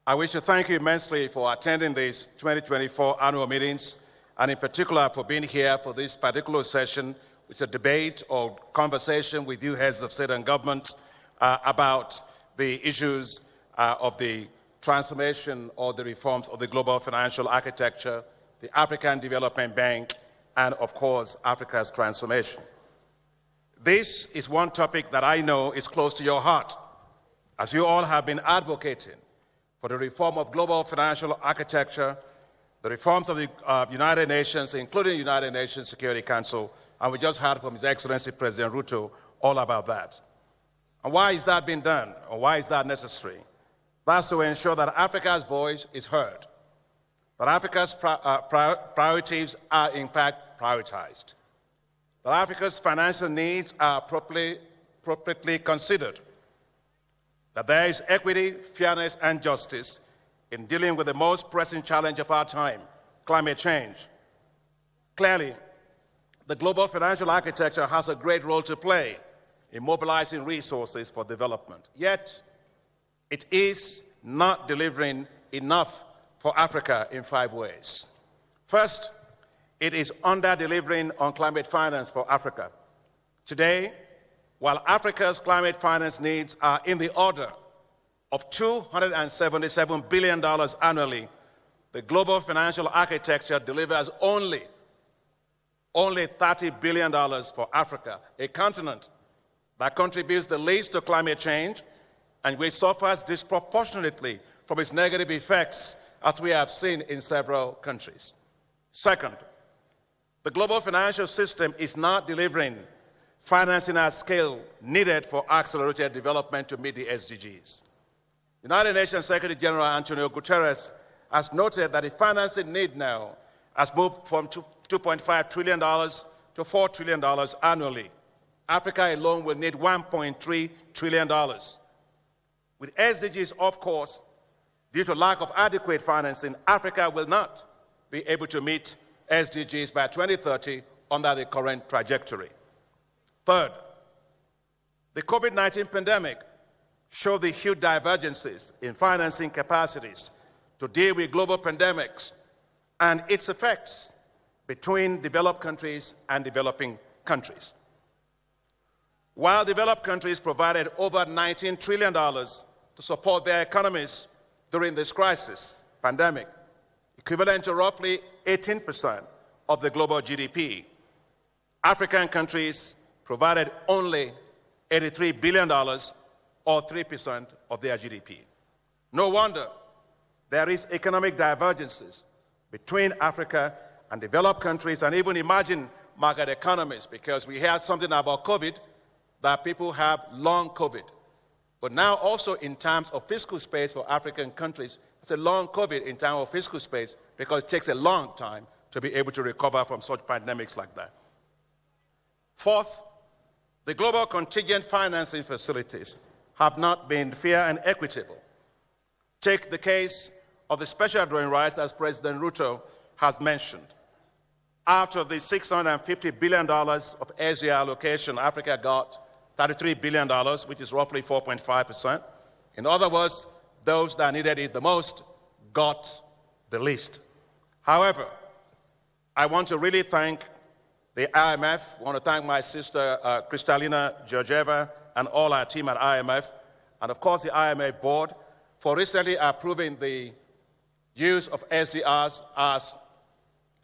I wish to thank you immensely for attending these 2024 annual meetings, and in particular for being here for this particular session, which is a debate or conversation with you heads of state and government about the issues of the transformation or the reforms of the global financial architecture, the African Development Bank, and of course, Africa's transformation. This is one topic that I know is close to your heart, as you all have been advocating for the reform of global financial architecture, the reforms of the United Nations, including the United Nations Security Council, and we just heard from His Excellency President Ruto all about that. And why is that being done, or why is that necessary? That's to ensure that Africa's voice is heard, that Africa's priorities are in fact prioritized, that Africa's financial needs are appropriately considered, that there is equity, fairness, and justice in dealing with the most pressing challenge of our time, climate change. Clearly, the global financial architecture has a great role to play in mobilizing resources for development. Yet, it is not delivering enough for Africa in 5 ways. First, it is under-delivering on climate finance for Africa. Today, while Africa's climate finance needs are in the order of $277 billion annually, the global financial architecture delivers only $30 billion for Africa, a continent that contributes the least to climate change and which suffers disproportionately from its negative effects, as we have seen in several countries. Second, the global financial system is not delivering financing at scale needed for accelerated development to meet the SDGs. United Nations Secretary General Antonio Guterres has noted that the financing need now has moved from $2.5 trillion to $4 trillion annually. Africa alone will need $1.3 trillion. With SDGs, of course, due to lack of adequate financing, Africa will not be able to meet SDGs by 2030 under the current trajectory. Third, the COVID-19 pandemic showed the huge divergences in financing capacities to deal with global pandemics and its effects between developed countries and developing countries. While developed countries provided over $19 trillion to support their economies during this crisis, pandemic, equivalent to roughly 18% of the global GDP, African countries provided only $83 billion, or 3% of their GDP. No wonder there is economic divergences between Africa and developed countries and even emerging market economies, because we heard something about COVID, that people have long COVID. But now also in terms of fiscal space for African countries, it's a long COVID in terms of fiscal space because it takes a long time to be able to recover from such pandemics like that. Fourth, the global contingent financing facilities have not been fair and equitable. Take the case of the special drawing rights, as President Ruto has mentioned. Out of the $650 billion of Asia allocation, Africa got $33 billion, which is roughly 4.5%. In other words, those that needed it the most got the least. However, I want to really thank the IMF. I want to thank my sister, Kristalina Georgieva, and all our team at IMF, and of course the IMF board, for recently approving the use of SDRs as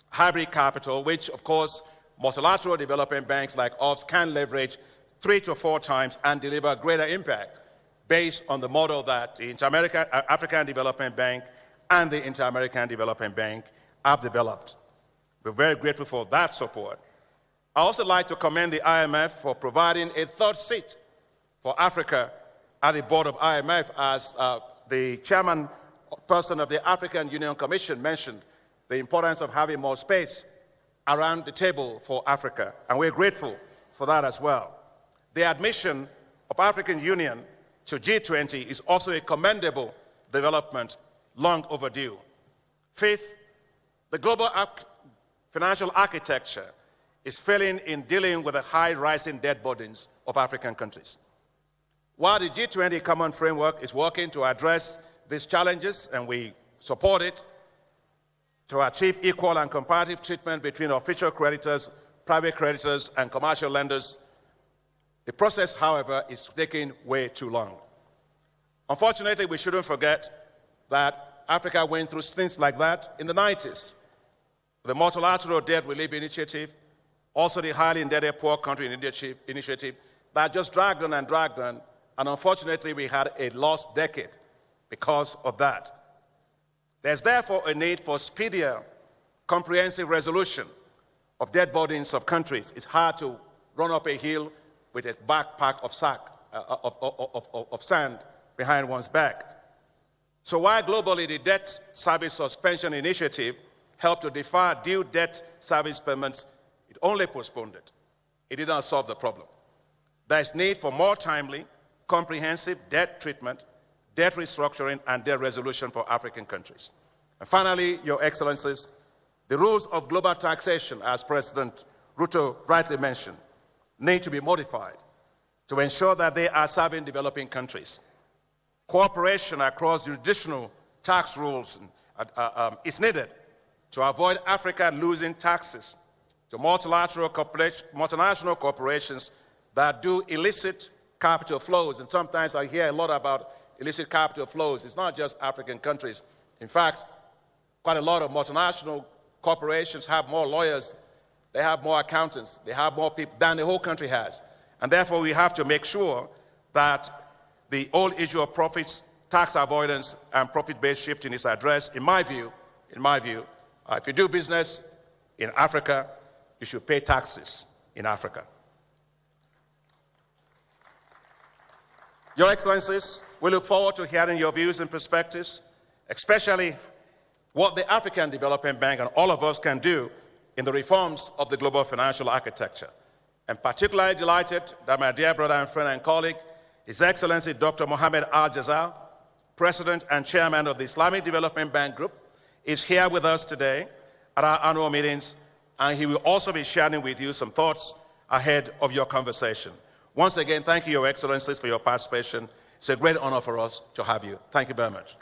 hybrid capital, which of course multilateral development banks like us can leverage 3 to 4 times and deliver greater impact based on the model that the African Development Bank and the Inter-American Development Bank have developed. We're very grateful for that support. I also like to commend the IMF for providing a third seat for Africa at the board of IMF, as the chairman person of the African Union Commission mentioned the importance of having more space around the table for Africa, and we're grateful for that as well. The admission of African Union to G20 is also a commendable development, long overdue. Fifth, the global financial architecture is failing in dealing with the high rising debt burdens of African countries. While the G20 Common Framework is working to address these challenges, and we support it, to achieve equal and comparative treatment between official creditors, private creditors, and commercial lenders. The process, however, is taking way too long. Unfortunately, we shouldn't forget that Africa went through stints like that in the 90s. The Multilateral Debt Relief Initiative, also the Highly Indebted Poor Country Initiative, that just dragged on, and unfortunately, we had a lost decade because of that. There's therefore a need for speedier, comprehensive resolution of debt burdens of countries. It's hard to run up a hill with a backpack of sand behind one's back. So while globally the Debt Service Suspension Initiative helped to defer due debt service payments, it only postponed it. It did not solve the problem. There is need for more timely, comprehensive debt treatment, debt restructuring, and debt resolution for African countries. And finally, Your Excellencies, the rules of global taxation, as President Ruto rightly mentioned, need to be modified to ensure that they are serving developing countries. Cooperation across jurisdictional tax rules is needed to avoid Africa losing taxes to multinational corporations that do illicit capital flows. And sometimes I hear a lot about illicit capital flows. It's not just African countries. In fact, quite a lot of multinational corporations have more lawyers, they have more accountants, they have more people than the whole country has. And therefore, we have to make sure that the whole issue of profits, tax avoidance, and profit-based shifting is addressed. In my view, if you do business in Africa, you should pay taxes in Africa. Your Excellencies, we look forward to hearing your views and perspectives, especially what the African Development Bank and all of us can do in the reforms of the global financial architecture. I'm particularly delighted that my dear brother and friend and colleague, His Excellency Dr. Mohamed Al-Jazal, President and Chairman of the Islamic Development Bank Group, is here with us today at our annual meetings, and he will also be sharing with you some thoughts ahead of your conversation. Once again, thank you, Your Excellencies, for your participation. It's a great honor for us to have you. Thank you very much.